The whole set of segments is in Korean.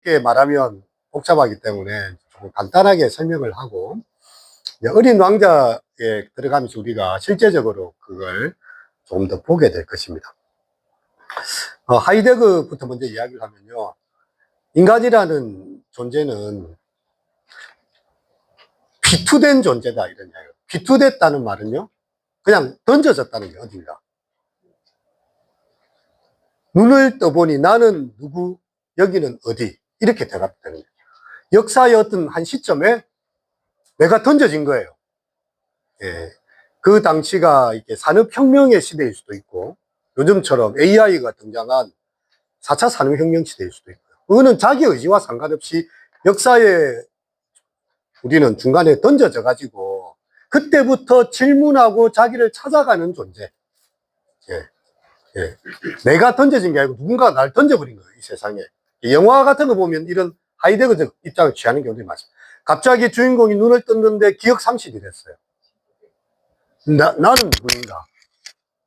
어렵게 말하면 복잡하기 때문에 조금 간단하게 설명을 하고, 어린 왕자에 들어가면서 우리가 실제적으로 그걸 조금 더 보게 될 것입니다. 하이데거부터 먼저 이야기를 하면요. 인간이라는 존재는 피투된 존재다, 이런 이야기예요. 피투됐다는 말은요, 그냥 던져졌다는 게 어딘가. 눈을 떠보니 나는 누구, 여기는 어디, 이렇게 대답되는 거예요. 역사의 어떤 한 시점에 내가 던져진 거예요. 예. 그 당시가 이렇게 산업혁명의 시대일 수도 있고, 요즘처럼 AI가 등장한 4차 산업혁명 시대일 수도 있고요. 그거는 자기 의지와 상관없이 역사에 우리는 중간에 던져져 가지고 그때부터 질문하고 자기를 찾아가는 존재. 예. 예. 내가 던져진 게 아니고 누군가가 날 던져버린 거예요, 이 세상에. 영화 같은 거 보면 이런 하이데거 입장을 취하는 경우들이 많습니다. 갑자기 주인공이 눈을 떴는데 기억 상실이 됐어요. 나는 누구인가?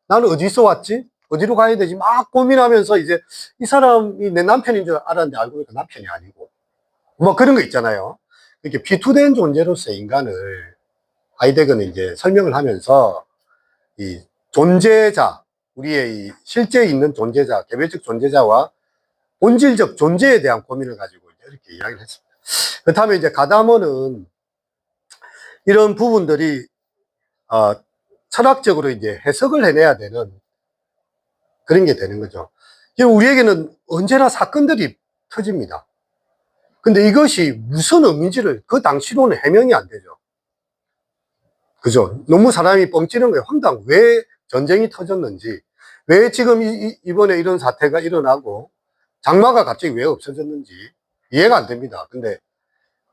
나는 어디서 왔지? 어디로 가야 되지? 막 고민하면서 이제 이 사람이 내 남편인 줄 알았는데 알고 보니까 남편이 아니고. 뭐 그런 거 있잖아요. 이렇게 피투된 존재로서의 인간을 하이데거는 이제 설명을 하면서 이 존재자, 우리의 이 실제 있는 존재자, 개별적 존재자와 본질적 존재에 대한 고민을 가지고 이렇게 이야기를 했습니다. 그렇다면 이제 가다모는 이런 부분들이 철학적으로 이제 해석을 해내야 되는 그런 게 되는 거죠. 우리에게는 언제나 사건들이 터집니다. 근데 이것이 무슨 의미인지를 그 당시로는 해명이 안 되죠. 그죠? 너무 사람이 뻥찌는 거예요. 황당. 왜 전쟁이 터졌는지, 왜 지금 이번에 이런 사태가 일어나고, 장마가 갑자기 왜 없어졌는지 이해가 안 됩니다. 근데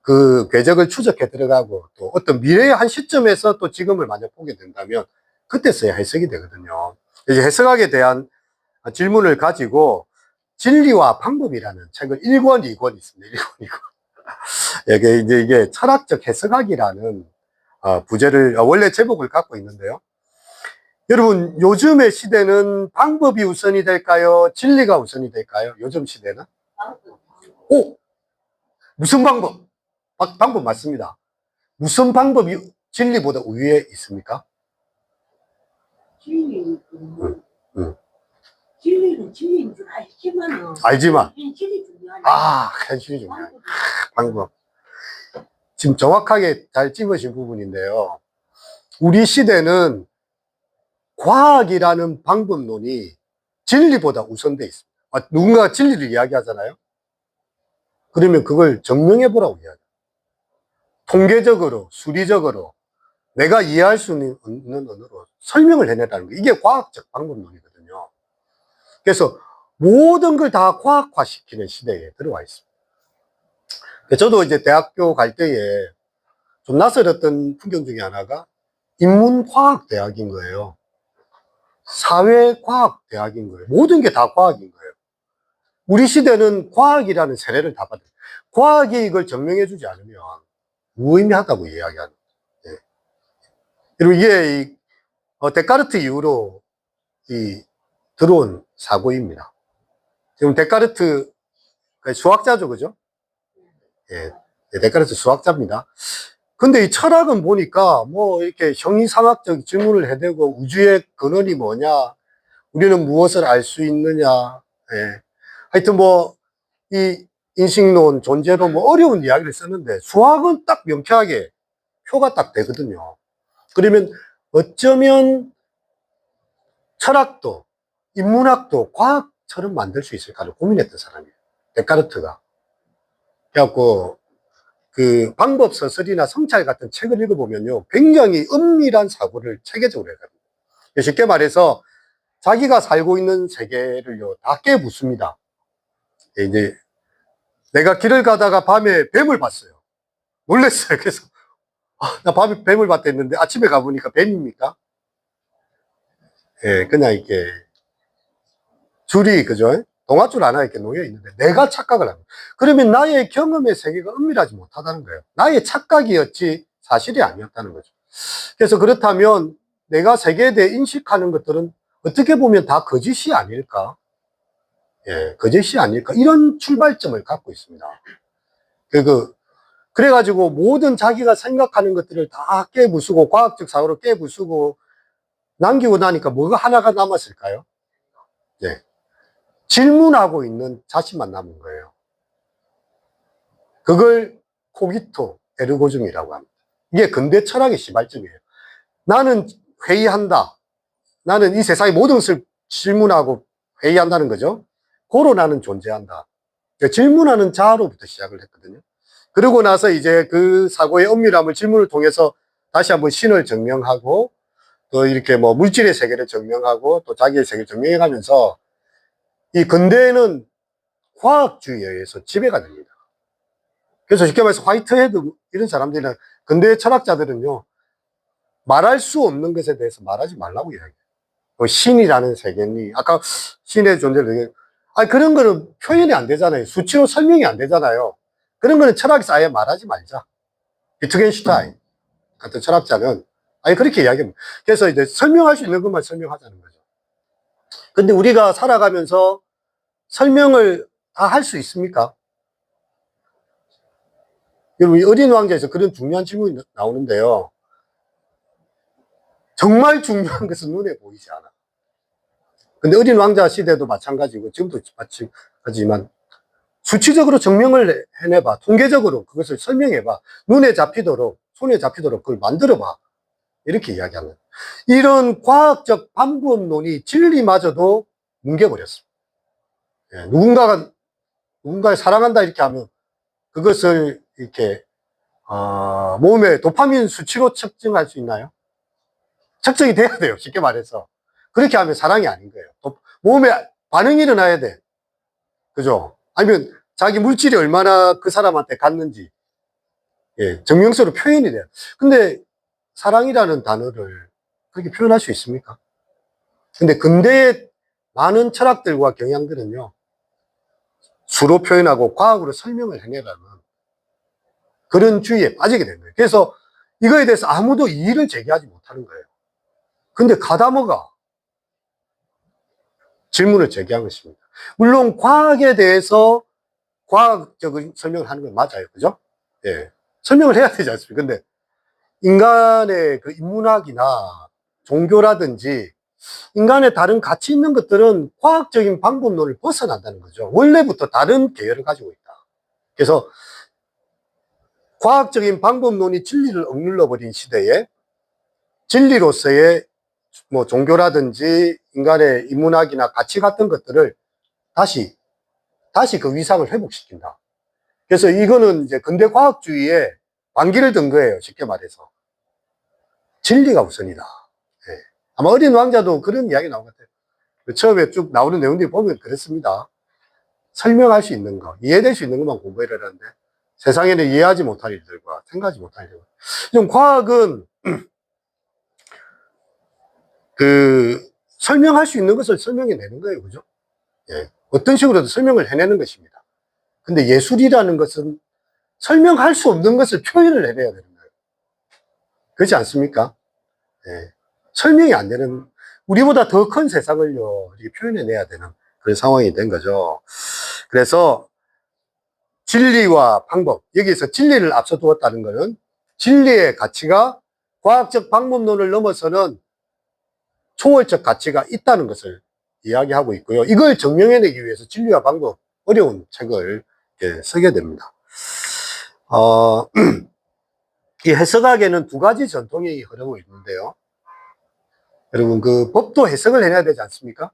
그 궤적을 추적해 들어가고 또 어떤 미래의 한 시점에서 또 지금을 만약 보게 된다면 그때서야 해석이 되거든요. 이제 해석학에 대한 질문을 가지고 진리와 방법이라는 책을 1권, 2권 있습니다. 1권, 2권. 이게 철학적 해석학이라는 부제를, 원래 제목을 갖고 있는데요. 여러분, 요즘의 시대는 방법이 우선이 될까요? 진리가 우선이 될까요? 요즘 시대는? 오! 무슨 방법? 방법 맞습니다. 무슨 방법이 진리보다 우위에 있습니까? 진리는 진리인 줄 알지만 현실이 중요하다. 현실이 중요하다. 방법. 지금 정확하게 잘 찝으신 부분인데요. 우리 시대는 과학이라는 방법론이 진리보다 우선돼 있습니다. 누군가가 진리를 이야기하잖아요. 그러면 그걸 증명해 보라고 이야기해요. 통계적으로, 수리적으로 내가 이해할 수 있는 언어로 설명을 해내라는 거예요. 이게 과학적 방법론이거든요. 그래서 모든 걸 다 과학화시키는 시대에 들어와 있습니다. 저도 이제 대학교 갈 때에 좀 낯설었던 풍경 중에 하나가 인문과학대학인 거예요. 사회과학대학인 거예요. 모든 게 다 과학인 거예요. 우리 시대는 과학이라는 세례를 다 받아요. 과학이 이걸 증명해 주지 않으면 무의미하다고 이야기하는 거예요. 그리고 이게 데카르트 이후로 들어온 사고입니다. 지금 데카르트 수학자죠, 그죠? 예, 데카르트 수학자입니다. 근데 이 철학은 보니까 뭐 이렇게 형이상학적 질문을 해대고 우주의 근원이 뭐냐, 우리는 무엇을 알 수 있느냐, 예. 하여튼 뭐 이 인식론, 존재로 뭐 어려운 이야기를 썼는데 수학은 딱 명쾌하게 표가 딱 되거든요. 그러면 어쩌면 철학도 인문학도 과학처럼 만들 수 있을까를 고민했던 사람이에요, 데카르트가. 그래갖고 그 방법 서술이나 성찰 같은 책을 읽어보면요, 굉장히 은밀한 사고를 체계적으로 해갑니다. 쉽게 말해서 자기가 살고 있는 세계를요 다 깨부숩니다. 이제 내가 길을 가다가 밤에 뱀을 봤어요. 놀랐어요. 그래서 나 밤에 뱀을 봤다 했는데 아침에 가보니까 뱀입니까? 예, 그냥 이렇게 줄이, 그죠? 동아줄 하나 이렇게 놓여 있는데 내가 착각을 합니다. 그러면 나의 경험의 세계가 은밀하지 못하다는 거예요. 나의 착각이었지 사실이 아니었다는 거죠. 그래서 그렇다면 내가 세계에 대해 인식하는 것들은 어떻게 보면 다 거짓이 아닐까? 예, 거짓이 아닐까 이런 출발점을 갖고 있습니다. 그래가지고 모든 자기가 생각하는 것들을 다 깨부수고 과학적 사고로 깨부수고 남기고 나니까 뭐가 하나가 남았을까요? 예, 질문하고 있는 자신만 남은 거예요. 그걸 코기토 에르고즘이라고 합니다. 이게 근대 철학의 시발점이에요. 나는 회의한다. 나는 이 세상의 모든 것을 질문하고 회의한다는 거죠. 고로 나는 존재한다. 그러니까 질문하는 자로부터 시작을 했거든요. 그러고 나서 이제 그 사고의 엄밀함을 질문을 통해서 다시 한번 신을 증명하고 또 이렇게 뭐 물질의 세계를 증명하고 또 자기의 세계를 증명해 가면서 이 근대에는 과학주의에 의해서 지배가 됩니다. 그래서 쉽게 말해서 화이트헤드 이런 사람들이나 근대 철학자들은요, 말할 수 없는 것에 대해서 말하지 말라고 이야기해요. 뭐 신이라는 세계니, 아까 신의 존재를, 아니, 그런 거는 표현이 안 되잖아요. 수치로 설명이 안 되잖아요. 그런 거는 철학에서 아예 말하지 말자. 비트겐슈타인 같은 철학자는 아예 그렇게 이야기합니다. 그래서 이제 설명할 수 있는 것만 설명하자는 거죠. 근데 우리가 살아가면서 설명을 다 할 수 있습니까? 여러분, 어린 왕자에서 그런 중요한 질문이 나오는데요. 정말 중요한 것은 눈에 보이지 않아. 근데 어린 왕자 시대도 마찬가지고 지금도 마찬가지지만 수치적으로 증명을 해내봐. 통계적으로 그것을 설명해봐. 눈에 잡히도록, 손에 잡히도록 그걸 만들어봐. 이렇게 이야기하는. 이런 과학적 방법론이 진리마저도 뭉개버렸습니다. 예, 누군가를 사랑한다 이렇게 하면 그것을 이렇게, 몸에 도파민 수치로 측정할 수 있나요? 측정이 돼야 돼요. 쉽게 말해서. 그렇게 하면 사랑이 아닌 거예요. 몸에 반응이 일어나야 돼. 그죠? 아니면 자기 물질이 얼마나 그 사람한테 갔는지, 예, 증명서로 표현이 돼요. 근데 사랑이라는 단어를 그렇게 표현할 수 있습니까? 근데 근대의 많은 철학들과 경향들은요, 수로 표현하고 과학으로 설명을 해내라는 그런 주의에 빠지게 된 거예요. 그래서 이거에 대해서 아무도 이의를 제기하지 못하는 거예요. 근데 가다머가 질문을 제기한 것입니다. 물론 과학에 대해서 과학적인 설명을 하는 건 맞아요. 그죠? 예. 설명을 해야 되지 않습니까? 근데 인간의 그 인문학이나 종교라든지 인간의 다른 가치 있는 것들은 과학적인 방법론을 벗어난다는 거죠. 원래부터 다른 계열을 가지고 있다. 그래서 과학적인 방법론이 진리를 억눌러 버린 시대에 진리로서의 뭐 종교라든지 인간의 인문학이나 가치 같은 것들을 다시 그 위상을 회복시킨다. 그래서 이거는 이제 근대 과학주의의 반기를 든 거예요. 쉽게 말해서. 진리가 우선이다. 예. 아마 어린 왕자도 그런 이야기 나온 것 같아요. 처음에 쭉 나오는 내용들이 보면 그렇습니다. 설명할 수 있는 거, 이해될 수 있는 것만 공부해라는데 세상에는 이해하지 못할 일들과 생각하지 못할 일들. 좀 과학은 설명할 수 있는 것을 설명해내는 거예요. 그죠? 예. 어떤 식으로든 설명을 해내는 것입니다. 근데 예술이라는 것은 설명할 수 없는 것을 표현을 해내야 되는 거예요. 그렇지 않습니까? 예. 설명이 안 되는, 우리보다 더 큰 세상을요, 이렇게 표현해내야 되는 그런 상황이 된 거죠. 그래서 진리와 방법, 여기서 진리를 앞서 두었다는 것은 진리의 가치가 과학적 방법론을 넘어서는 초월적 가치가 있다는 것을 이야기하고 있고요. 이걸 증명해내기 위해서 진리와 방법, 어려운 책을 쓰게 됩니다. 이 해석학에는 두 가지 전통이 흐르고 있는데요. 여러분, 그 법도 해석을 해내야 되지 않습니까?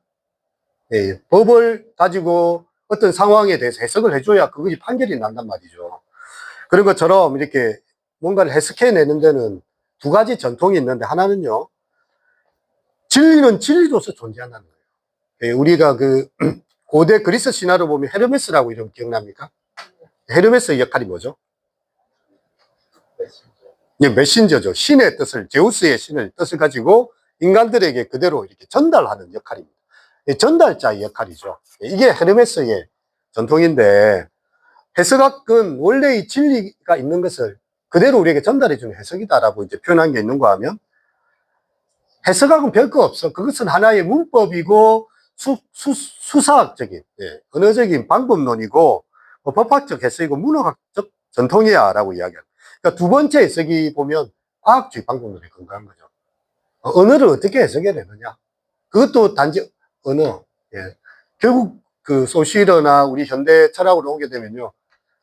예, 법을 가지고 어떤 상황에 대해서 해석을 해줘야 그것이 판결이 난단 말이죠. 그런 것처럼 이렇게 뭔가를 해석해내는 데는 두 가지 전통이 있는데, 하나는요, 진리는 진리로서 존재한다는 거예요. 예, 우리가 고대 그리스 신화로 보면 헤르메스라고 이름 기억납니까? 헤르메스의 역할이 뭐죠? 예, 메신저죠. 신의 뜻을, 제우스의 신의 뜻을 가지고 인간들에게 그대로 이렇게 전달하는 역할입니다. 전달자의 역할이죠. 이게 헤르메스의 전통인데, 해석학은 원래 이 진리가 있는 것을 그대로 우리에게 전달해주는 해석이다라고 이제 표현한 게 있는가 하면, 해석학은 별거 없어. 그것은 하나의 문법이고 수사학적인, 예, 언어적인 방법론이고, 법학적 해석이고, 문학적 전통이야, 라고 이야기합니다. 그러니까 두 번째 해석이 보면 과학주의 방법론에 근거한 거죠. 언어를 어떻게 해석해야 되느냐. 그것도 단지 언어, 예. 결국 그 소시러나 우리 현대 철학으로 오게 되면요.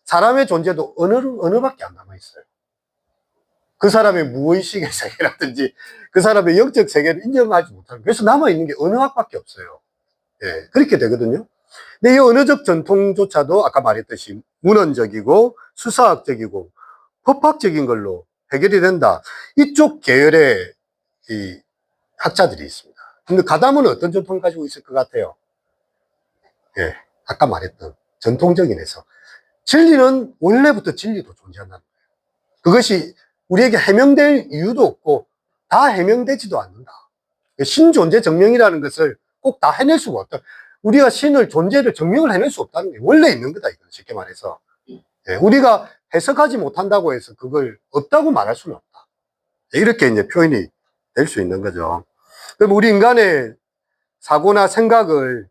사람의 존재도 언어밖에 안 남아있어요. 그 사람의 무의식의 세계라든지 그 사람의 영적 세계를 인정하지 못하는. 그래서 남아있는 게 언어학밖에 없어요. 예, 그렇게 되거든요. 근데 이 언어적 전통조차도 아까 말했듯이 문헌적이고 수사학적이고 법학적인 걸로 해결이 된다. 이쪽 계열의 이 학자들이 있습니다. 근데 가담은 어떤 전통을 가지고 있을 것 같아요? 예, 아까 말했던 전통적인 해석. 진리는 원래부터 진리도 존재한다는 거예요. 그것이 우리에게 해명될 이유도 없고 다 해명되지도 않는다. 신존재 증명이라는 것을 꼭 다 해낼 수가 없다. 우리가 신을 존재를 증명을 해낼 수 없다는 게 원래 있는 거다. 이건 쉽게 말해서. 예, 우리가 해석하지 못한다고 해서 그걸 없다고 말할 수는 없다. 이렇게 이제 표현이 될 수 있는 거죠. 그럼 우리 인간의 사고나 생각을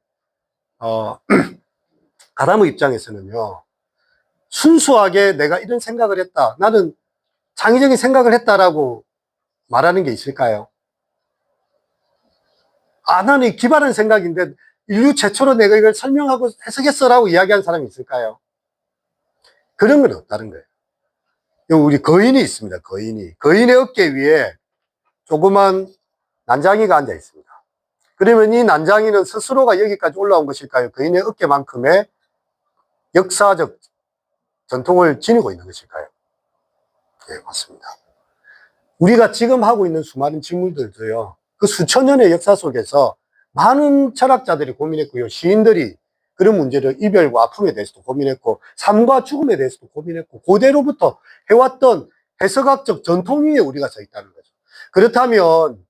가담의 입장에서는요, 순수하게 내가 이런 생각을 했다, 나는 창의적인 생각을 했다라고 말하는 게 있을까요? 나는 기발한 생각인데 인류 최초로 내가 이걸 설명하고 해석했어라고 이야기한 사람이 있을까요? 그런 건 없다는 거예요. 우리 거인이 있습니다. 거인의 어깨 위에 조그만 난장이가 앉아 있습니다. 그러면 이 난장이는 스스로가 여기까지 올라온 것일까요? 거인의 어깨만큼의 역사적 전통을 지니고 있는 것일까요? 네, 맞습니다. 우리가 지금 하고 있는 수많은 직물들도요, 그 수천 년의 역사 속에서 많은 철학자들이 고민했고요, 시인들이 그런 문제를 이별과 아픔에 대해서도 고민했고, 삶과 죽음에 대해서도 고민했고, 고대로부터 해왔던 해석학적 전통 위에 우리가 서 있다는 거죠. 그렇다면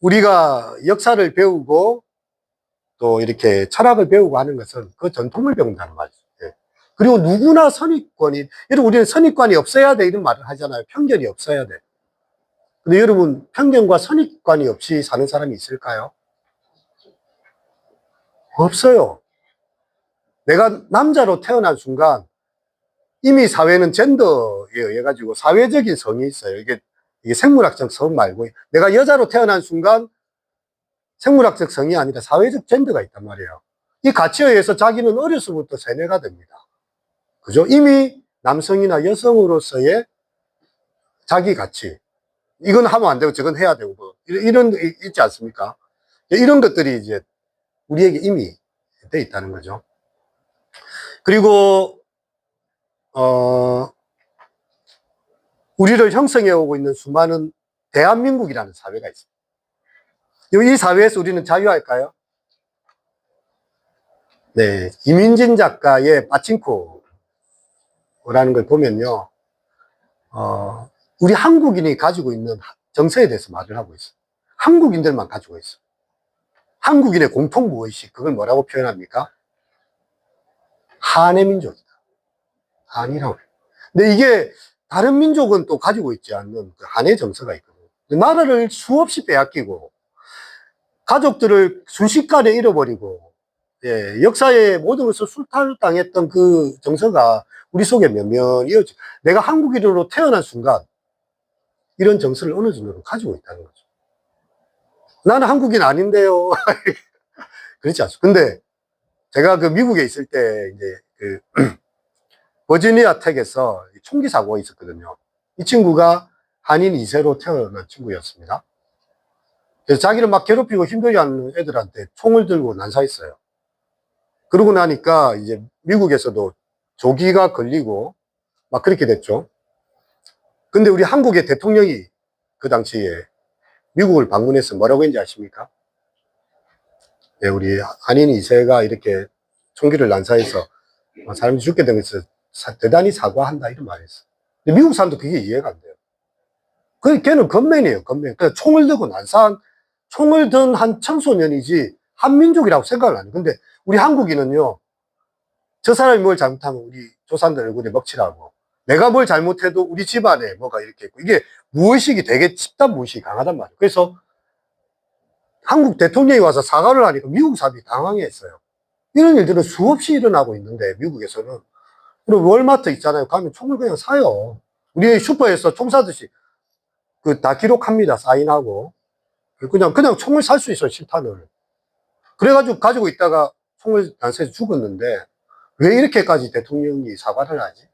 우리가 역사를 배우고 또 이렇게 철학을 배우고 하는 것은 그 전통을 배운다는 말이죠. 예. 그리고 누구나 선입관이, 여러분 우리는 선입관이 없어야 돼 이런 말을 하잖아요. 편견이 없어야 돼. 근데 여러분 편견과 선입관이 없이 사는 사람이 있을까요? 없어요. 내가 남자로 태어난 순간 이미 사회는 젠더에 의해 가지고 사회적인 성이 있어요. 이게 생물학적 성 말고 내가 여자로 태어난 순간 생물학적 성이 아니라 사회적 젠더가 있단 말이에요. 이 가치에 의해서 자기는 어려서부터 세뇌가 됩니다. 그죠? 이미 남성이나 여성으로서의 자기 가치, 이건 하면 안 되고 저건 해야 되고 뭐 이런 있지 않습니까? 이런 것들이 이제 우리에게 이미 돼 있다는 거죠. 그리고 우리를 형성해 오고 있는 수많은 대한민국이라는 사회가 있습니다. 이 사회에서 우리는 자유할까요? 네, 이민진 작가의 빠친코라는 걸 보면요, 우리 한국인이 가지고 있는 정서에 대해서 말을 하고 있어요. 한국인들만 가지고 있어요. 한국인의 공통 무의식, 그걸 뭐라고 표현합니까? 한의 민족이다. 한이라고. 근데 이게 다른 민족은 또 가지고 있지 않는 그 한의 정서가 있거든요. 나라를 수없이 빼앗기고, 가족들을 순식간에 잃어버리고, 예, 역사의 모든 것을 술탈당했던 그 정서가 우리 속에 몇몇 이어져. 내가 한국인으로 태어난 순간 이런 정서를 어느 정도로 가지고 있다는 거죠. 나는 한국인 아닌데요. 그렇지 않습니까? 근데 제가 그 미국에 있을 때 이제 그 버지니아 텍에서 총기 사고가 있었거든요. 이 친구가 한인 2세로 태어난 친구였습니다. 그래서 자기를 막 괴롭히고 힘들게 하는 애들한테 총을 들고 난사했어요. 그러고 나니까 이제 미국에서도 조기가 걸리고 막 그렇게 됐죠. 근데 우리 한국의 대통령이 그 당시에 미국을 방문해서 뭐라고 했는지 아십니까? 네, 우리 한인 2세가 이렇게 총기를 난사해서 사람이 죽게 된 것을 대단히 사과한다 이런 말을 했어요. 근데 미국 사람도 그게 이해가 안 돼요. 걔는 건맨이에요, 건맨. 그러니까 총을 들고 난사한, 총을 든 한 청소년이지 한민족이라고 생각을 안 해요. 근데 우리 한국인은요, 저 사람이 뭘 잘못하면 우리 조상들 얼굴에 먹칠하고, 내가 뭘 잘못해도 우리 집안에 뭐가 이렇게 있고, 이게 무의식이 되게 집단 무의식이 강하단 말이에요. 그래서 한국 대통령이 와서 사과를 하니까 미국 사람들이 당황했어요. 이런 일들은 수없이 일어나고 있는데, 미국에서는. 그리고 월마트 있잖아요. 가면 총을 그냥 사요. 우리 슈퍼에서 총 사듯이 다 기록합니다. 사인하고. 그냥 총을 살 수 있어요, 실탄을. 그래가지고 가지고 있다가 총을 난사해서 죽었는데, 왜 이렇게까지 대통령이 사과를 하지?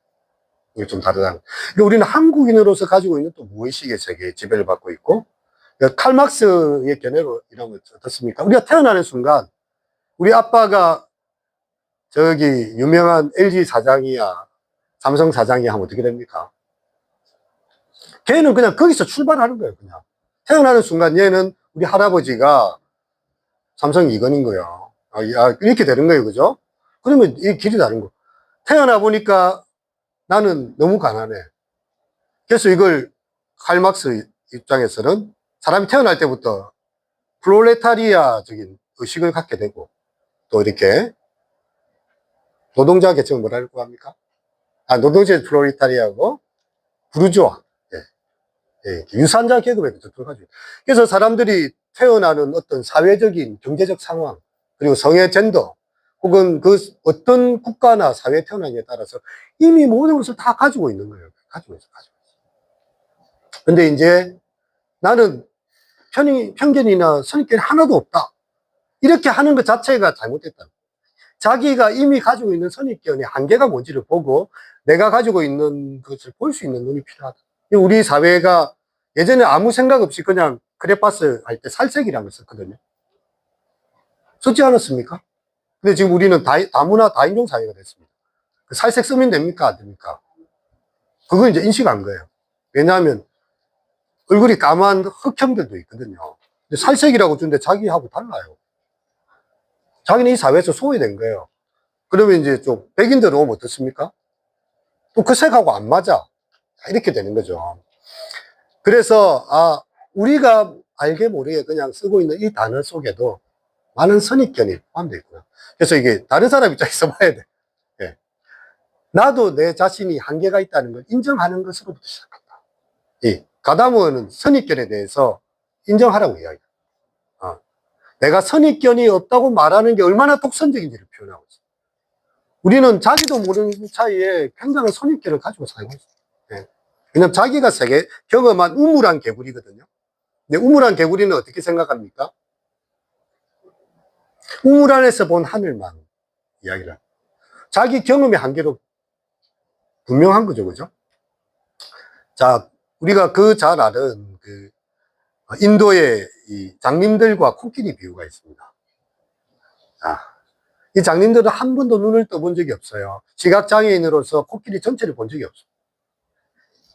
이게 좀 다르다. 우리는 한국인으로서 가지고 있는 또 무의식의 세계에 지배를 받고 있고, 칼막스의 견해로 이런 거 어떻습니까? 우리가 태어나는 순간, 우리 아빠가 저기 유명한 LG 사장이야, 삼성 사장이야 하면 어떻게 됩니까? 걔는 그냥 거기서 출발하는 거예요, 그냥. 태어나는 순간 얘는 우리 할아버지가 삼성 이건인 거예요. 이렇게 되는 거예요, 그죠? 그러면 이 길이 다른 거. 태어나 보니까 나는 너무 가난해. 그래서 이걸 칼막스 입장에서는 사람이 태어날 때부터 프롤레타리아적인 의식을 갖게 되고, 또 이렇게 노동자 계층을 뭐라고 합니까? 노동자 프롤레타리아고 부르주아, 유산자 계급에 들어가죠. 그래서 사람들이 태어나는 어떤 사회적인 경제적 상황, 그리고 성의 젠더, 혹은 그 어떤 국가나 사회에 태어나냐에 따라서 이미 모든 것을 다 가지고 있는 거예요. 가지고 있어. 근데 이제 나는 편견이나 선입견이 하나도 없다. 이렇게 하는 것 자체가 잘못됐다. 자기가 이미 가지고 있는 선입견의 한계가 뭔지를 보고 내가 가지고 있는 것을 볼 수 있는 눈이 필요하다. 우리 사회가 예전에 아무 생각 없이 그냥 크레파스 할 때 살색이라는 걸 썼거든요. 썼지 않았습니까? 근데 지금 우리는 다문화 다인종 사회가 됐습니다. 살색 쓰면 됩니까? 안 됩니까? 그걸 이제 인식한 거예요. 왜냐하면 얼굴이 까만 흑형들도 있거든요. 근데 살색이라고 주는데 자기하고 달라요. 자기는 이 사회에서 소외된 거예요. 그러면 이제 좀 백인들 오면 어떻습니까? 또 그 색하고 안 맞아. 이렇게 되는 거죠. 그래서 우리가 알게 모르게 그냥 쓰고 있는 이 단어 속에도 많은 선입견이 포함되어 있구나. 그래서 이게 다른 사람 입장에서 봐야 돼. 예. 나도 내 자신이 한계가 있다는 걸 인정하는 것으로부터 시작한다. 가다모어는 선입견에 대해서 인정하라고 이야기해요. 내가 선입견이 없다고 말하는 게 얼마나 독선적인지를 표현하고 있어요. 우리는 자기도 모르는 사이에 굉장한 선입견을 가지고 살고 있어요. 왜냐면 자기가 경험한 우물한 개구리거든요. 근데 우물한 개구리는 어떻게 생각합니까? 우물 안에서 본 하늘만 이야기를 합니다. 자기 경험의 한계로 분명한 거죠, 그죠? 자, 우리가 잘 아는 인도의 이 장님들과 코끼리 비유가 있습니다. 이 장님들은 한 번도 눈을 떠본 적이 없어요. 시각장애인으로서 코끼리 전체를 본 적이 없어요.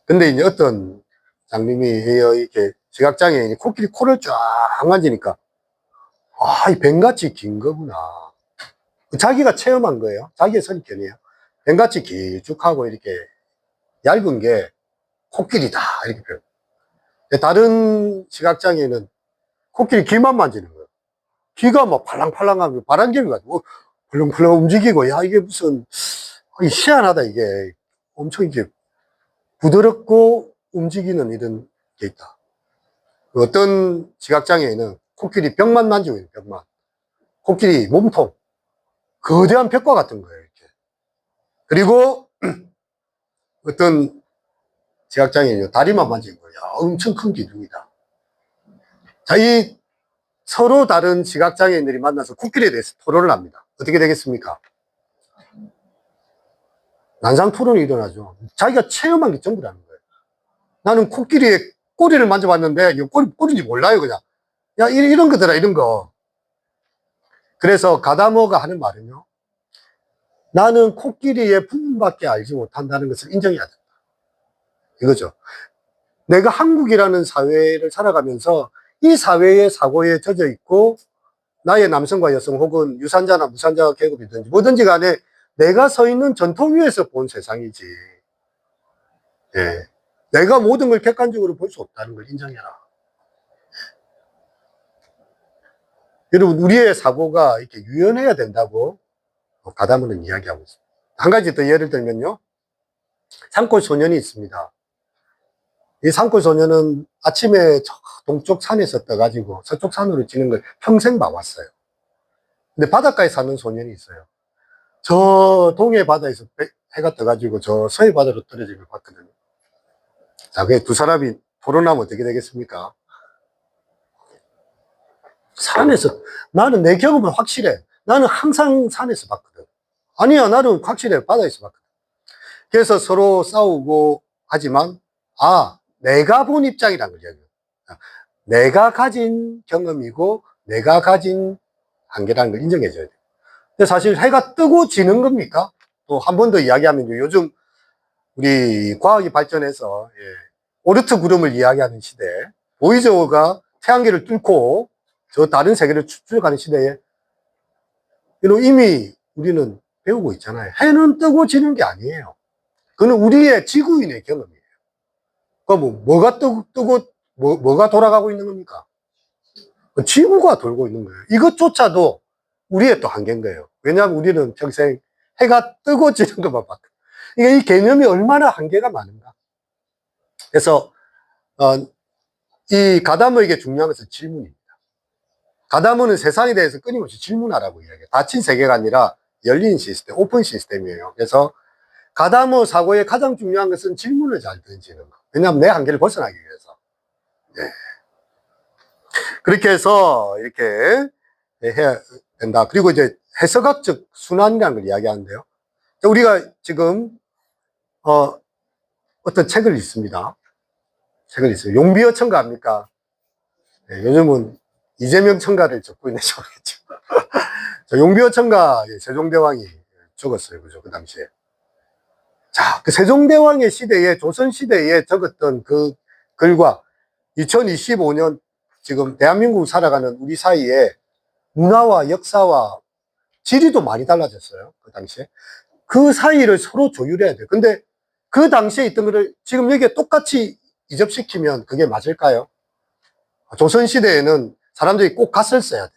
근데 이제 어떤 장님이 이렇게 시각장애인이 코끼리 코를 쫙 만지니까, 이 뱀같이 긴 거구나. 자기가 체험한 거예요. 자기의 선입견이에요. 뱀같이 길쭉하고 이렇게 얇은 게 코끼리다. 이렇게 표현. 다른 시각장애인은 코끼리 귀만 만지는 거예요. 귀가 막 팔랑팔랑하고 바람개비 가지고 펄렁펄렁 움직이고, 이게 무슨, 희한하다, 이게. 엄청 이게 부드럽고 움직이는 이런 게 있다. 어떤 시각장애인은 코끼리 벽만 만지고 있는 벽만. 코끼리 몸통. 거대한 벽과 같은 거예요, 이렇게. 그리고 어떤 시각장애인은 다리만 만지는 거예요. 엄청 큰 기둥이다. 자, 이 서로 다른 시각장애인들이 만나서 코끼리에 대해서 토론을 합니다. 어떻게 되겠습니까? 난상 토론이 일어나죠. 자기가 체험한 게 전부라는 거예요. 나는 코끼리의 꼬리를 만져봤는데, 이거 꼬리인지 몰라요, 그냥. 야, 이런 거더라, 이런 거. 그래서 가다모가 하는 말은요, 나는 코끼리의 부분밖에 알지 못한다는 것을 인정해야 된다. 이거죠. 내가 한국이라는 사회를 살아가면서 이 사회의 사고에 젖어 있고, 나의 남성과 여성 혹은 유산자나 무산자 계급이든지 뭐든지 간에 내가 서 있는 전통 위에서 본 세상이지. 내가 모든 걸 객관적으로 볼 수 없다는 걸 인정해라. 여러분, 우리의 사고가 이렇게 유연해야 된다고 가다모는 이야기하고 있습니다. 한 가지 더 예를 들면요. 산골 소년이 있습니다. 이 산골소녀는 아침에 저 동쪽 산에서 떠가지고 서쪽 산으로 지는 걸 평생 봐왔어요. 근데 바닷가에 사는 소년이 있어요. 저 동해 바다에서 해가 떠가지고 저 서해 바다로 떨어지는 걸 봤거든요. 자, 그 두 사람이 토론하면 어떻게 되겠습니까? 산에서, 나는 내 경험은 확실해. 나는 항상 산에서 봤거든. 아니야, 나는 확실해. 바다에서 봤거든. 그래서 서로 싸우고 하지만, 내가 본 입장이라는 걸 이야기해요. 내가 가진 경험이고, 내가 가진 한계라는 걸 인정해줘야 돼요. 근데 사실 해가 뜨고 지는 겁니까? 또 한 번 더 이야기하면 요즘 우리 과학이 발전해서 오르트 구름을 이야기하는 시대에 보이저가 태양계를 뚫고 저 다른 세계를 추출가는 시대에 이미 우리는 배우고 있잖아요. 해는 뜨고 지는 게 아니에요. 그건 우리의 지구인의 경험이에요. 그럼 뭐가 뜨고 뭐가 돌아가고 있는 겁니까? 지구가 돌고 있는 거예요. 이것조차도 우리의 또 한계인 거예요. 왜냐하면 우리는 평생 해가 뜨고 지는 것만 봤거든요. 이 개념이 얼마나 한계가 많은가. 그래서 이 가다머에게 중요한 것은 질문입니다. 가다머는 세상에 대해서 끊임없이 질문하라고 이야기해요. 닫힌 세계가 아니라 열린 시스템, 오픈 시스템이에요. 그래서 가다머 사고의 가장 중요한 것은 질문을 잘 던지는 거. 왜냐하면 내 한계를 벗어나기 위해서. 네. 그렇게 해서 이렇게 해야 된다. 그리고 이제 해석학적 순환이라는 걸 이야기하는데요. 우리가 지금 어떤 책을 읽습니다. 책을 읽어요. 용비어 청가 합니까? 네, 요즘은 이재명 청가를 적고 있는지 모르겠죠. 용비어 청가 세종대왕이 적었어요. 그죠? 그 당시에. 자, 그 세종대왕의 시대에, 조선시대에 적었던 그 글과 2025년 지금 대한민국 살아가는 우리 사이에 문화와 역사와 지리도 많이 달라졌어요. 그 당시에. 그 사이를 서로 조율해야 돼요. 근데 그 당시에 있던 거를 지금 여기에 똑같이 이접시키면 그게 맞을까요? 조선시대에는 사람들이 꼭 갓을 써야 돼.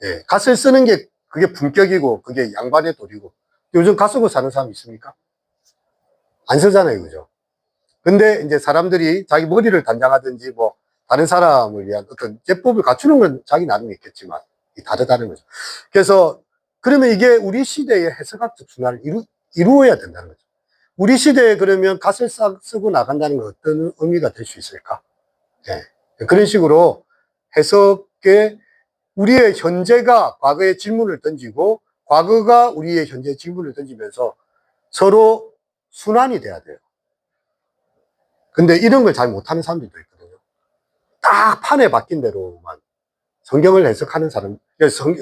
예, 갓을 쓰는 게 그게 품격이고 그게 양반의 도리고. 요즘 갓 쓰고 사는 사람 있습니까? 안 쓰잖아요. 그죠? 근데 이제 사람들이 자기 머리를 단장하든지 뭐 다른 사람을 위한 어떤 제법을 갖추는 건 자기 나름이 있겠지만 다르다는 거죠. 그래서 그러면 이게 우리 시대의 해석학적 순환을 이루어야 된다는 거죠. 우리 시대에 그러면 갓을 쓰고 나간다는 건 어떤 의미가 될 수 있을까? 네. 그런 식으로 해석에 우리의 현재가 과거의 질문을 던지고 과거가 우리의 현재 질문을 던지면서 서로 순환이 돼야 돼요. 근데 이런 걸 잘 못하는 사람들도 있거든요. 딱 판에 박힌 대로만 성경을 해석하는 사람,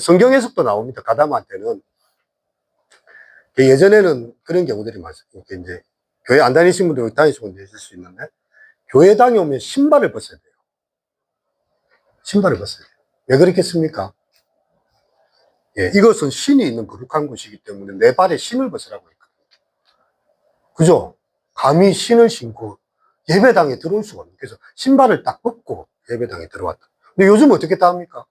성경 해석도 나옵니다. 가다마한테는. 예전에는 그런 경우들이 많았어요. 이제 교회 안 다니신 분들 다니시는 분들 있을 수 있는데, 교회 다녀오면 신발을 벗어야 돼요. 신발을 벗어야 돼요. 왜 그렇겠습니까? 예, 이것은 신이 있는 거룩한 곳이기 때문에 내 발에 신을 벗으라고 했거든요. 그죠? 감히 신을 신고 예배당에 들어올 수가 없는. 그래서 신발을 딱 벗고 예배당에 들어왔다. 근데 요즘 어떻게 다 합니까?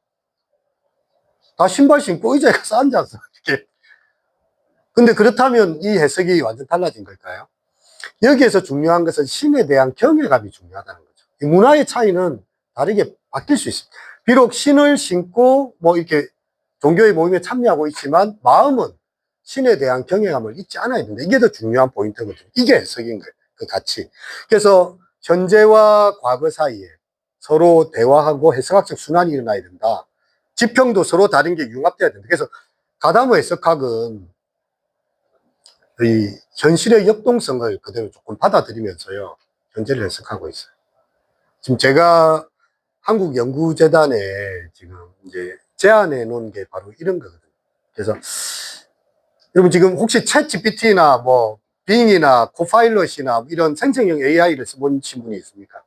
다 신발 신고 의자에 가서 앉아서 이렇게. 근데 그렇다면 이 해석이 완전 달라진 걸까요? 여기에서 중요한 것은 신에 대한 경외감이 중요하다는 거죠. 이 문화의 차이는 다르게 바뀔 수 있습니다. 비록 신을 신고 뭐 이렇게 종교의 모임에 참여하고 있지만 마음은 신에 대한 경외감을 잊지 않아야 된다. 이게 더 중요한 포인트거든요. 이게 해석인 거예요. 그 가치. 그래서 현재와 과거 사이에 서로 대화하고 해석학적 순환이 일어나야 된다. 지평도 서로 다른 게 융합돼야 된다. 그래서 가다머 해석학은 이 현실의 역동성을 그대로 조금 받아들이면서요, 현재를 해석하고 있어요. 지금 제가 한국연구재단에 지금 이제 제안해 놓은 게 바로 이런 거거든요. 그래서 여러분 지금 혹시 챗 GPT나 뭐 빙이나 코파일럿이나 이런 생성형 AI를 써보신 분이 있습니까?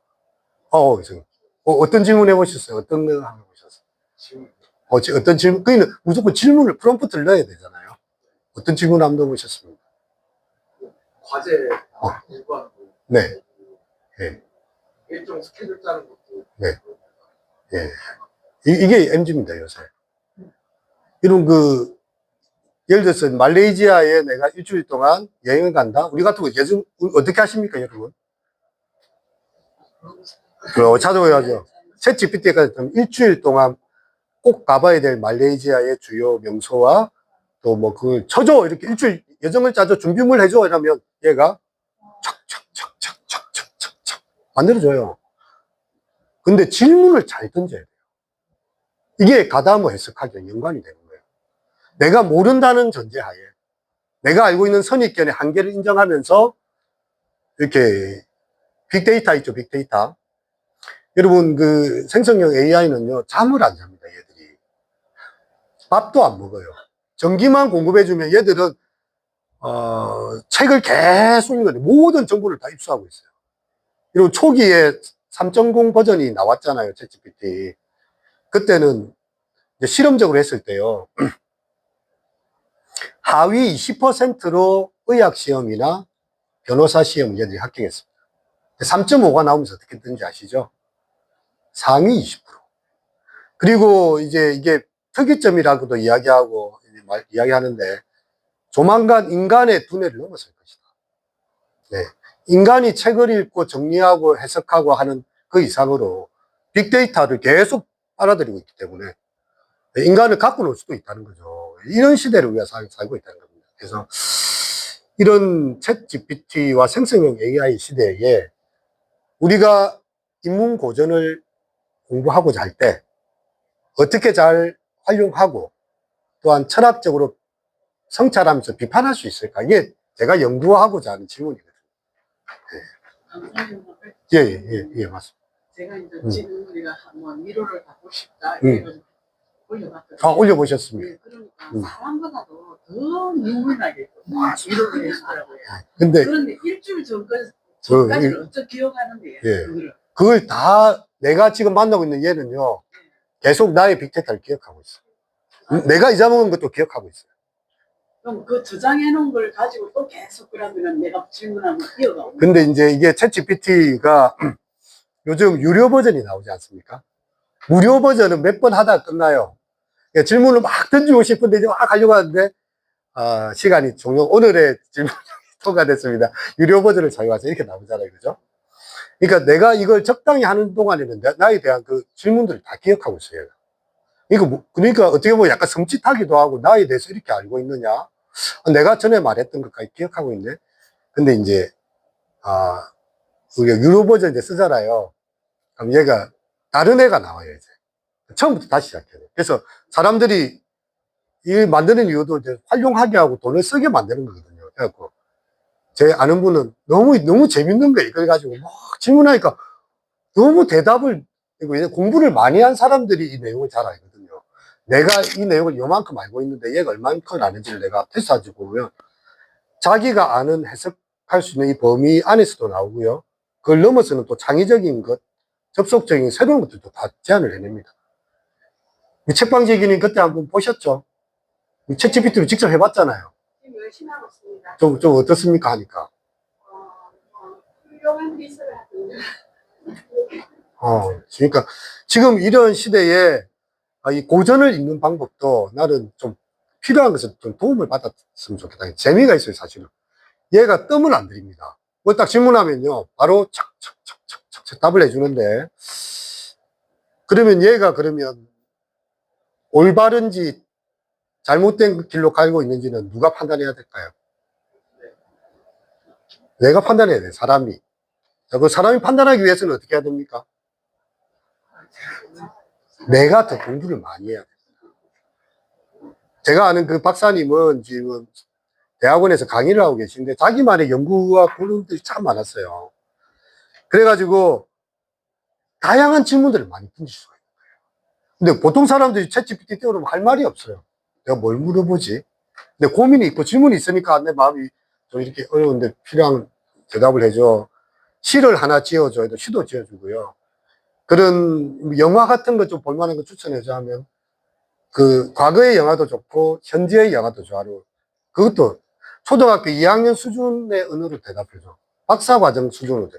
어떤 질문 해보셨어요? 어떤 거 해보셨어요? 어떤 질문? 그는 무조건 질문을 프롬프트를 넣어야 되잖아요. 어떤 질문 한번 넣어보셨습니까? 과제 공부하는 거. 네. 네. 일정 스케줄 짜는 것도. 네. 예. 이게 MG입니다, 요새. 이런 예를 들어서 말레이시아에 내가 일주일 동안 여행을 간다? 우리 같은 거 예전, 어떻게 하십니까, 여러분? 찾아봐야죠. 챗 GPT가 일주일 동안 꼭 가봐야 될 말레이시아의 주요 명소와 또 뭐 그걸 쳐줘 이렇게 일주일 여정을 짜줘 준비물 해줘 이러면 얘가 착착착착착착착 만들어줘요. 근데 질문을 잘 던져야 돼요. 이게 가다모 해석하기와 연관이 되는 거예요. 내가 모른다는 전제하에 내가 알고 있는 선입견의 한계를 인정하면서 이렇게 빅데이터 있죠, 빅데이터. 여러분 그 생성형 AI는요 잠을 안 잡니다. 얘들이 밥도 안 먹어요. 전기만 공급해주면 얘들은 책을 계속 읽거든요. 모든 정보를 다 입수하고 있어요. 그리고 초기에 3.0 버전이 나왔잖아요, 챗GPT. 그때는 이제 실험적으로 했을 때요. 하위 20%로 의학 시험이나 변호사 시험 얘들이 합격했습니다. 3.5가 나오면서 어떻게 된지 아시죠? 상위 20%. 그리고 이제 이게 특이점이라고도 이야기하고 이야기하는데 조만간 인간의 두뇌를 넘어설 것이다. 네. 인간이 책을 읽고 정리하고 해석하고 하는 그 이상으로 빅데이터를 계속 빨아들이고 있기 때문에 인간을 갖고 놀 수도 있다는 거죠. 이런 시대를 우리가 살고 있다는 겁니다. 그래서 이런 챗 GPT와 생성형 AI 시대에 우리가 인문 고전을 공부하고자 할 때 어떻게 잘 활용하고 또한 철학적으로 성찰하면서 비판할 수 있을까? 이게 제가 연구하고자 하는 질문이거든요. 예, 맞습니다. 제가 이제 지금 우리가 한번 위로를 받고 싶다 이래가지고 올려봤거든요. 아, 올려보셨습니다. 네, 그러니까 사람보다도 더 눈물나게 위로를 해주더라고요. 근데 그런데 일주일 전까지는 어쩌 기억하는데요. 예. 그거를. 다 내가 지금 만나고 있는 얘는요 계속 나의 빅데이터를 기억하고 있어요. 내가 잊어먹은 것도 기억하고 있어요. 그럼 그 저장해 놓은 걸 가지고 또 계속 그러면 내가 질문하면 기억하고. 근데 이제 이게 챗 GPT가 요즘 유료 버전이 나오지 않습니까? 무료 버전은 몇 번 하다 끝나요. 그러니까 질문을 막 던지고 싶은데 이제 막 하려고 하는데 시간이 종료. 오늘의 질문이 통과됐습니다. 유료 버전을 사용하세요. 이렇게 나오잖아요. 그죠? 그러니까 내가 이걸 적당히 하는 동안에는 나에 대한 그 질문들을 다 기억하고 있어요. 그러니까 어떻게 보면 약간 섬찟하기도 하고 나에 대해서 이렇게 알고 있느냐? 내가 전에 말했던 것까지 기억하고 있네. 근데 이제 우리가 유료 버전 이제 쓰잖아요. 그럼 얘가 다른 애가 나와요, 이제. 처음부터 다시 시작해야 돼요. 그래서 사람들이 이 만드는 이유도 이제 활용하게 하고 돈을 쓰게 만드는 거거든요. 그래갖고 제 아는 분은 너무 재밌는 거예요. 이걸 가지고 막 질문하니까 너무 대답을, 공부를 많이 한 사람들이 이 내용을 잘 알거든요. 내가 이 내용을 요만큼 알고 있는데 얘가 얼만큼 아는지를 내가 테스트해주고 보면 자기가 아는 해석할 수 있는 이 범위 안에서도 나오고요. 그걸 넘어서는 또 창의적인 것, 접속적인 새로운 것들도 다 제안을 해냅니다. 책방지기님 그때 한번 보셨죠? 챗 GPT로 직접 해봤잖아요. 지금 열심히 하고 있습니다. 좀 어떻습니까? 하니까. 훌륭한 기술을 하고 그러니까 지금 이런 시대에 이 고전을 읽는 방법도 나는 좀 필요한 것은 좀 도움을 받았으면 좋겠다. 재미가 있어요, 사실은. 얘가 뜸을 안 들입니다. 뭐 딱 질문하면요, 바로 착착착착착 답을 해주는데, 그러면 올바른지 잘못된 길로 가고 있는지는 누가 판단해야 될까요? 내가 판단해야 돼, 사람이. 그 사람이 판단하기 위해서는 어떻게 해야 됩니까? 내가 더 공부를 많이 해야 돼요. 제가 아는 그 박사님은 지금 대학원에서 강의를 하고 계신데 자기만의 연구와 그런들이 참 많았어요. 그래가지고 다양한 질문들을 많이 던질 수가 있는 거예요. 근데 보통 사람들이 챗 GPT 띄우면 할 말이 없어요. 내가 뭘 물어보지? 근데 고민이 있고 질문이 있으니까 내 마음이 좀 이렇게 어려운데 필요한 대답을 해줘. 시를 하나 지어줘. 시도 지어주고요. 그런 영화 같은 거 좀 볼만한 거 추천해줘 하면 그 과거의 영화도 좋고 현재의 영화도 좋아하고 그것도 초등학교 2학년 수준의 언어로 대답해줘. 박사과정 수준으로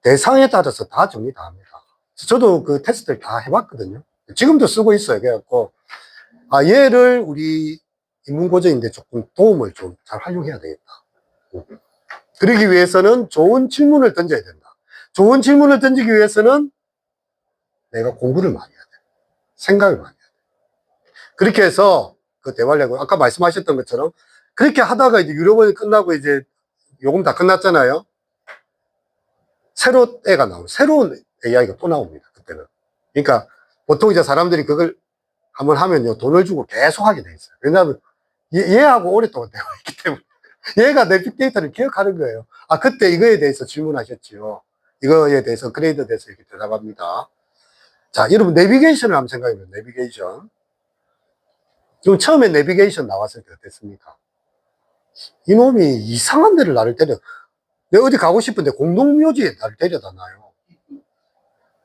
대상에 따라서 다 정리 다 합니다. 저도 그 테스트를 다 해봤거든요. 지금도 쓰고 있어요. 그래갖고 얘를 우리 인문고전인데 조금 도움을 좀 잘 활용해야 되겠다. 그러기 위해서는 좋은 질문을 던져야 된다. 좋은 질문을 던지기 위해서는 내가 공부를 많이 해야 돼. 생각을 많이 해야 돼. 그렇게 해서 그 대화를 하고, 아까 말씀하셨던 것처럼 그렇게 하다가 이제 유료번이 끝나고 이제 요금 다 끝났잖아요. 새로운 AI가 또 나옵니다. 그때는. 그러니까 보통 이제 사람들이 그걸 한번 하면요, 돈을 주고 계속 하게 돼 있어요. 왜냐하면 얘하고 오랫동안 대화했기 때문에. 얘가 내 빅데이터를 기억하는 거예요. 아, 그때 이거에 대해서 질문하셨지요. 이거에 대해서 그레이드 돼서 이렇게 대답합니다. 자, 여러분, 내비게이션을 한번 생각해보세요. 내비게이션. 지금 처음에 내비게이션 나왔을 때 어땠습니까? 이놈이 이상한 데를 나를 데려. 내가 어디 가고 싶은데 공동묘지에 나를 데려다 놔요.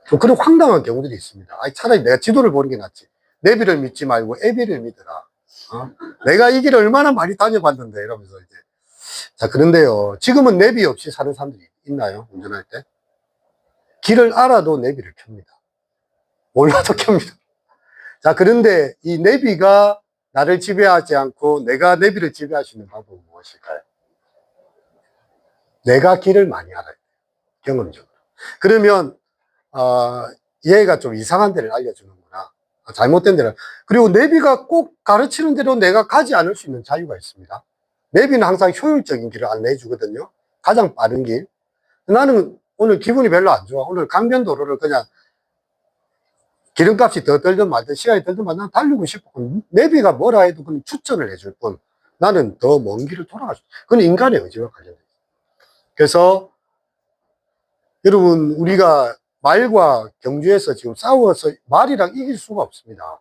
좀 그런 황당한 경우들이 있습니다. 아니, 차라리 내가 지도를 보는 게 낫지. 내비를 믿지 말고 애비를 믿어라. 어? 내가 이 길을 얼마나 많이 다녀봤는데, 이러면서 이제. 자, 그런데요. 지금은 내비 없이 사는 사람들이 있나요? 운전할 때? 길을 알아도 내비를 켭니다. 몰라도 켭니다. 자, 그런데 이 내비가 나를 지배하지 않고 내가 내비를 지배할 수 있는 방법은 무엇일까요? 내가 길을 많이 알아야 돼요. 경험적으로. 그러면, 얘가 좀 이상한 데를 알려주는구나. 잘못된 데를. 그리고 내비가 꼭 가르치는 대로 내가 가지 않을 수 있는 자유가 있습니다. 내비는 항상 효율적인 길을 안내해 주거든요. 가장 빠른 길. 나는 오늘 기분이 별로 안 좋아. 오늘 강변도로를 그냥 기름값이 더 들든 말든 시간이 들든 말든 난 달리고 싶어. 내비가 뭐라 해도 그냥 추천을 해줄 뿐 나는 더 먼 길을 돌아갈 수 있어. 그건 인간의 의지와 관련돼 있어요. 그래서 여러분, 우리가 말과 경주에서 지금 싸워서 말이랑 이길 수가 없습니다.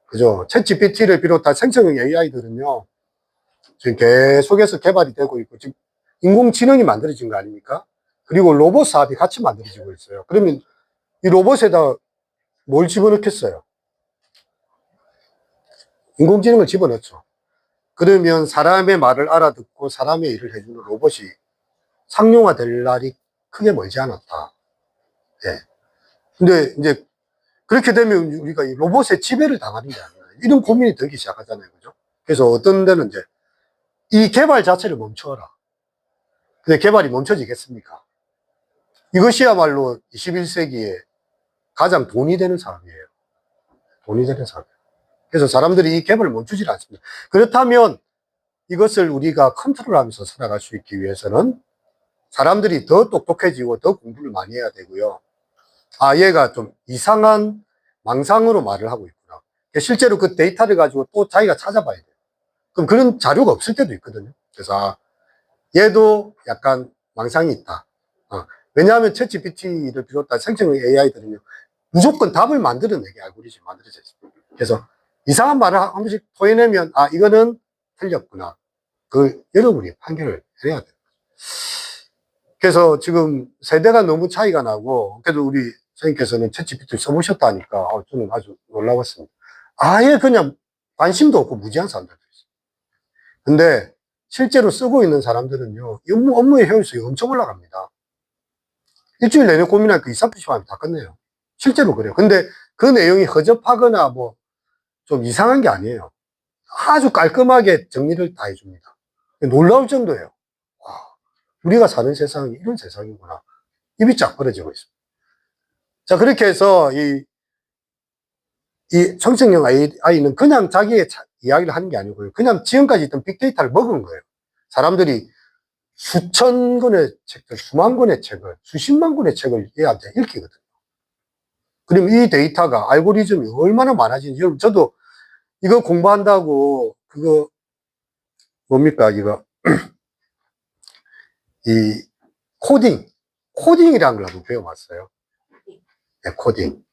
그죠? 챗GPT를 비롯한 생성형 AI들은요, 지금 계속해서 개발이 되고 있고, 지금 인공지능이 만들어진 거 아닙니까? 그리고 로봇 사업이 같이 만들어지고 있어요. 그러면 이 로봇에다 뭘 집어넣겠어요? 인공지능을 집어넣죠. 그러면 사람의 말을 알아듣고 사람의 일을 해주는 로봇이 상용화될 날이 크게 멀지 않았다. 예. 근데 이제 그렇게 되면 우리가 이 로봇의 지배를 당하는 게 아니라 이런 고민이 들기 시작하잖아요. 그죠? 그래서 어떤 데는 이제 이 개발 자체를 멈춰라. 근데 개발이 멈춰지겠습니까? 이것이야말로 21세기에 가장 돈이 되는 사업이에요. 돈이 되는 사업이에요. 그래서 사람들이 이 개발을 멈추지 않습니다. 그렇다면 이것을 우리가 컨트롤하면서 살아갈 수 있기 위해서는 사람들이 더 똑똑해지고 더 공부를 많이 해야 되고요. 아, 얘가 좀 이상한 망상으로 말을 하고 있구나. 실제로 그 데이터를 가지고 또 자기가 찾아봐야 돼요. 그럼 그런 자료가 없을 때도 있거든요. 그래서 얘도 약간 망상이 있다. 왜냐하면 챗GPT를 비롯한 생성형 AI들은요, 무조건 답을 만들어내게 알고리즘이 만들어져 있습니다. 그래서 이상한 말을 한 번씩 토해내면, 아, 이거는 틀렸구나. 그걸 여러분이 판결을 해야 돼요. 그래서 지금 세대가 너무 차이가 나고, 그래도 우리 선생님께서는 챗GPT를 써보셨다니까, 저는 아주 놀라웠습니다. 아예 그냥 관심도 없고 무지한 사람들도 있어요. 근데 실제로 쓰고 있는 사람들은요, 업무의 효율성이 엄청 올라갑니다. 일주일 내내 고민하니까 2, 30분 하면 다 끝내요. 실제로 그래요. 근데 그 내용이 허접하거나 뭐 좀 이상한 게 아니에요. 아주 깔끔하게 정리를 다 해줍니다. 놀라울 정도예요. 와, 우리가 사는 세상이 이런 세상이구나. 입이 쫙 벌어지고 있습니다. 자, 그렇게 해서 이 청성형 AI는 그냥 자기의 이야기를 하는 게 아니고요. 그냥 지금까지 있던 빅데이터를 먹은 거예요. 사람들이 수천 권의 책들, 수만 권의 책을, 수십만 권의 책을 얘한테 읽히거든요. 그럼 이 데이터가, 알고리즘이 얼마나 많아지는지, 여러분, 저도 이거 공부한다고, 그거, 뭡니까, 이거, 이, 코딩이라는 걸 한번 배워봤어요. 네, 코딩.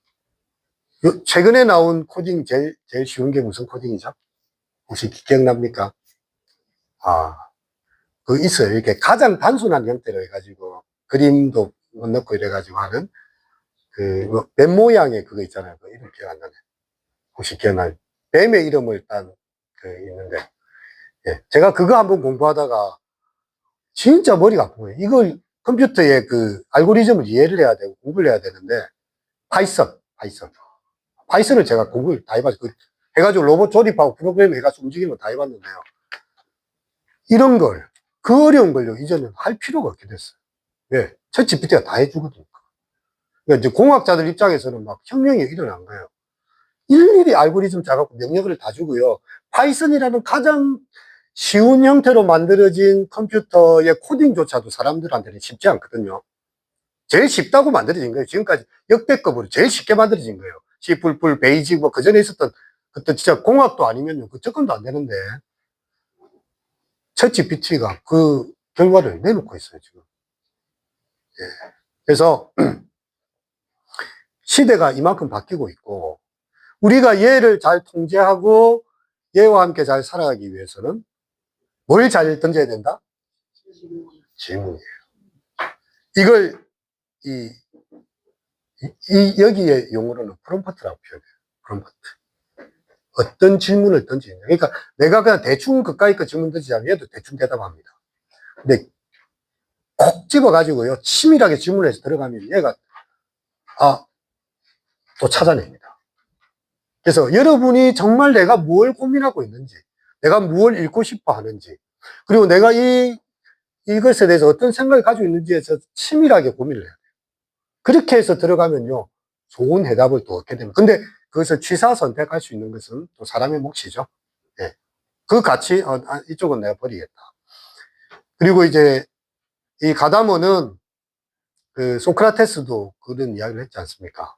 최근에 나온 코딩 제일 쉬운 게 무슨 코딩이죠? 혹시 기억납니까? 그 있어요. 이렇게 가장 단순한 형태로 해가지고, 그림도 넣고 이래가지고 하는, 뱀 모양의 그거 있잖아요. 그 이름 기억 안 나네. 혹시 기억나요? 뱀의 이름을 딴, 있는데. 예. 제가 그거 한번 공부하다가, 진짜 머리가 아픈 거예요. 이걸 컴퓨터의 그 알고리즘을 이해를 해야 되고, 공부를 해야 되는데, 파이썬을 제가 공부를 다 해봤어요. 해가지고 로봇 조립하고 프로그램 해가지고 움직이는 거 다 해봤는데요. 이런 걸, 그 어려운 걸요, 이제는 할 필요가 없게 됐어요. 왜? 챗GPT가 다 해주거든요. 그러니까 이제 공학자들 입장에서는 막 혁명이 일어난 거예요. 일일이 알고리즘 짜갖고 명령을 다 주고요. 파이썬이라는 가장 쉬운 형태로 만들어진 컴퓨터의 코딩조차도 사람들한테는 쉽지 않거든요. 제일 쉽다고 만들어진 거예요. 지금까지 역대급으로 제일 쉽게 만들어진 거예요. C++, 베이직, 뭐, 그 전에 있었던, 그때 진짜 공학도 아니면 그 접근도 안 되는데, 챗 GPT가 그 결과를 내놓고 있어요, 지금. 예. 그래서, 시대가 이만큼 바뀌고 있고, 우리가 얘를 잘 통제하고, 얘와 함께 잘 살아가기 위해서는 뭘 잘 던져야 된다? 질문이에요. 이걸, 여기에 용어로는 프롬프트라고 표현해요. 프롬프트. 어떤 질문을 던지느냐. 그러니까 내가 그냥 대충 그까이 거 질문 던지자면 얘도 대충 대답합니다. 근데 콕 집어가지고요. 치밀하게 질문해서 들어가면 얘가, 또 찾아냅니다. 그래서 여러분이 정말 내가 뭘 고민하고 있는지, 내가 뭘 읽고 싶어 하는지, 그리고 내가 이것에 대해서 어떤 생각을 가지고 있는지에서 치밀하게 고민을 해야 돼요. 그렇게 해서 들어가면요. 좋은 해답을 또 얻게 됩니다. 근데 그것을 취사 선택할 수 있는 것은 또 사람의 몫이죠. 예. 그 가치, 이쪽은 내가 버리겠다. 그리고 이제 이 가다모는 그 소크라테스도 그런 이야기를 했지 않습니까?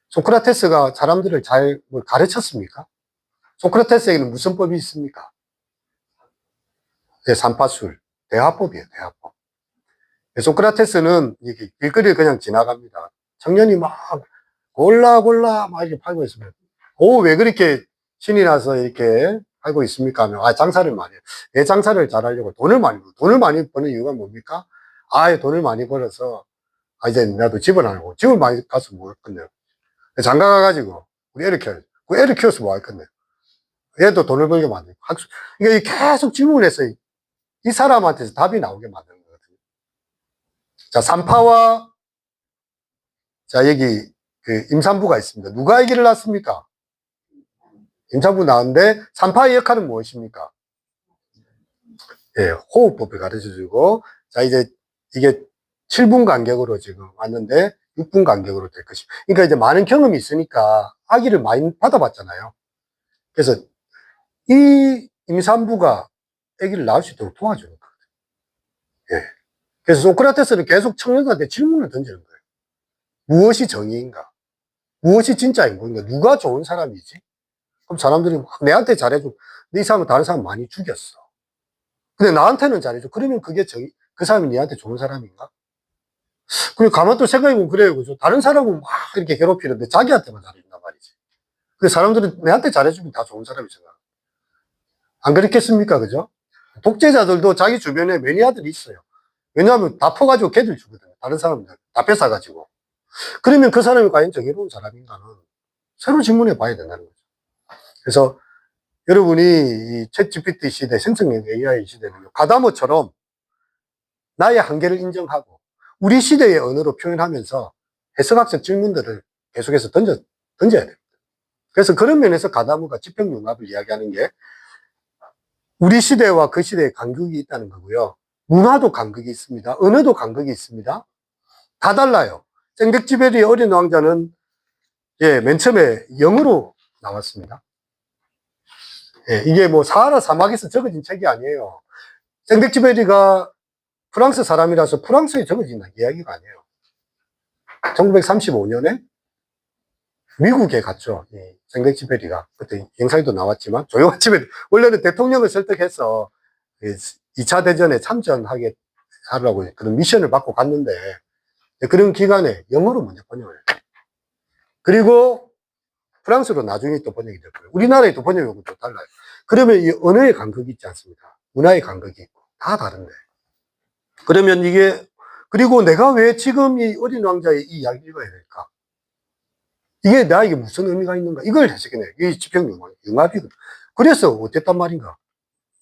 소크라테스가 사람들을 잘 가르쳤습니까? 소크라테스에게는 무슨 법이 있습니까? 네, 삼파술, 대화법이에요, 대화법. 소크라테스는 이렇게 길거리를 그냥 지나갑니다. 청년이 막 골라 막 이렇게 팔고 있으면, 왜 그렇게 신이 나서 이렇게 팔고 있습니까? 하면, 장사를 많이 해요. 왜 장사를 잘 하려고? 돈을 많이 버는 이유가 뭡니까? 돈을 많이 벌어서, 이제 나도 집을 안 하고, 집을 많이 가서 뭐 할 건데요. 장가 가가지고, 우리 애를 키워야지. 그 애를 키워서 뭐 할 건데요. 얘도 돈을 벌게 만들고. 그러니까 계속 질문을 해서 이 사람한테서 답이 나오게 만드는 거거든요. 자, 산파와, 자, 여기, 그, 임산부가 있습니다. 누가 아기를 낳습니까? 임산부 낳았는데, 산파의 역할은 무엇입니까? 예, 호흡법을 가르쳐 주고, 자, 이제, 이게 7분 간격으로 지금 왔는데, 6분 간격으로 될 것입니다. 그러니까 이제 많은 경험이 있으니까, 아기를 많이 받아봤잖아요. 그래서, 이 임산부가 아기를 낳을 수 있도록 도와주는 거예요. 예. 그래서 소크라테스는 계속 청년들한테 질문을 던지는 거예요. 무엇이 정의인가? 무엇이 진짜 인권인가? 누가 좋은 사람이지? 그럼 사람들이 막 내한테 잘해줘. 근데 이 사람은 다른 사람 많이 죽였어. 근데 나한테는 잘해줘. 그러면 그게 그 사람이 니한테 좋은 사람인가? 그리고 가만 또 생각해보면 그래요. 그죠? 다른 사람은 막 이렇게 괴롭히는데 자기한테만 잘해준단 말이지. 근데 사람들은 내한테 잘해주면 다 좋은 사람이잖아. 안 그렇겠습니까? 그죠? 독재자들도 자기 주변에 매니아들이 있어요. 왜냐하면 다 퍼가지고 걔들 주거든요. 다른 사람들. 다 뺏어가지고. 그러면 그 사람이 과연 정의로운 사람인가는 새로 질문해 봐야 된다는 거죠. 그래서 여러분이 이 챗GPT 시대, 생성형 AI 시대는 가다모처럼 나의 한계를 인정하고 우리 시대의 언어로 표현하면서 해석학적 질문들을 계속해서 던져야 됩니다. 그래서 그런 면에서 가다모가 지평융합을 이야기하는 게 우리 시대와 그 시대의 간극이 있다는 거고요. 문화도 간극이 있습니다. 언어도 간극이 있습니다. 다 달라요. 생덱쥐베리의 어린 왕자는 맨 처음에 영어로 나왔습니다. 이게 뭐 사하라 사막에서 적어진 책이 아니에요. 생덱쥐베리가 프랑스 사람이라서 프랑스에 적어진 이야기가 아니에요. 1935년에 미국에 갔죠. 생덱쥐베리가. 그때 영상에도 나왔지만 조용한 집에 원래는 대통령을 설득해서 2차 대전에 참전하게 하려고 그런 미션을 받고 갔는데 그런 기간에 영어로 먼저 번역을 해요. 그리고 프랑스로 나중에 또 번역이 됐고요. 우리나라의 또 번역은 또 달라요. 그러면 이 언어의 간극이 있지 않습니까? 문화의 간극이 있고 다 다른데. 그러면 그리고 내가 왜 지금 이 어린 왕자의 이 이야기를 읽어야 될까? 이게 나에게 무슨 의미가 있는가? 이걸 해석해내. 이게 지평융합이거든. 그래서 어땠단 말인가?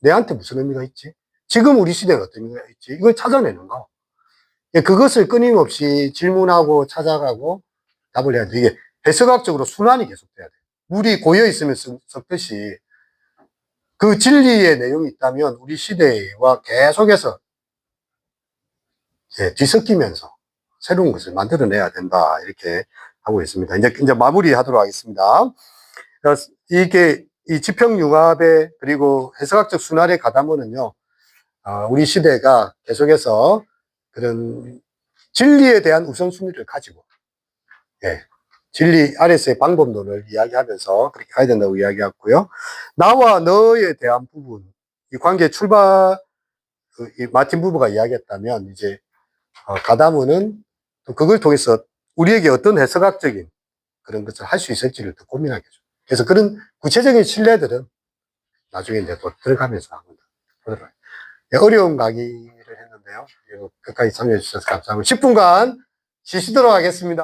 내한테 무슨 의미가 있지? 지금 우리 시대에 어떤 의미가 있지? 이걸 찾아내는 거. 그것을 끊임없이 질문하고 찾아가고 답을 해야 돼. 이게 해석학적으로 순환이 계속돼야 돼. 물이 고여있으면 섞듯이 그 진리의 내용이 있다면 우리 시대와 계속해서 뒤섞이면서 새로운 것을 만들어내야 된다. 이렇게 하고 있습니다. 이제 마무리하도록 하겠습니다. 이게 이 지평융합의 그리고 해석학적 순환의 가담문은요, 우리 시대가 계속해서 그런 진리에 대한 우선순위를 가지고, 진리 아래서의 방법론을 이야기하면서 그렇게 가야 된다고 이야기했고요. 나와 너에 대한 부분, 이 관계 출발, 이 마틴 부부가 이야기했다면, 이제, 가담문은 또 그걸 통해서 우리에게 어떤 해석학적인 그런 것을 할 수 있을지를 더 고민하게 해줘. 그래서 그런 구체적인 신뢰들은 나중에 이제 또 들어가면서 합니다. 어려운 강의를 했는데요. 끝까지 참여해 주셔서 감사하고 10분간 쉬시도록 하겠습니다.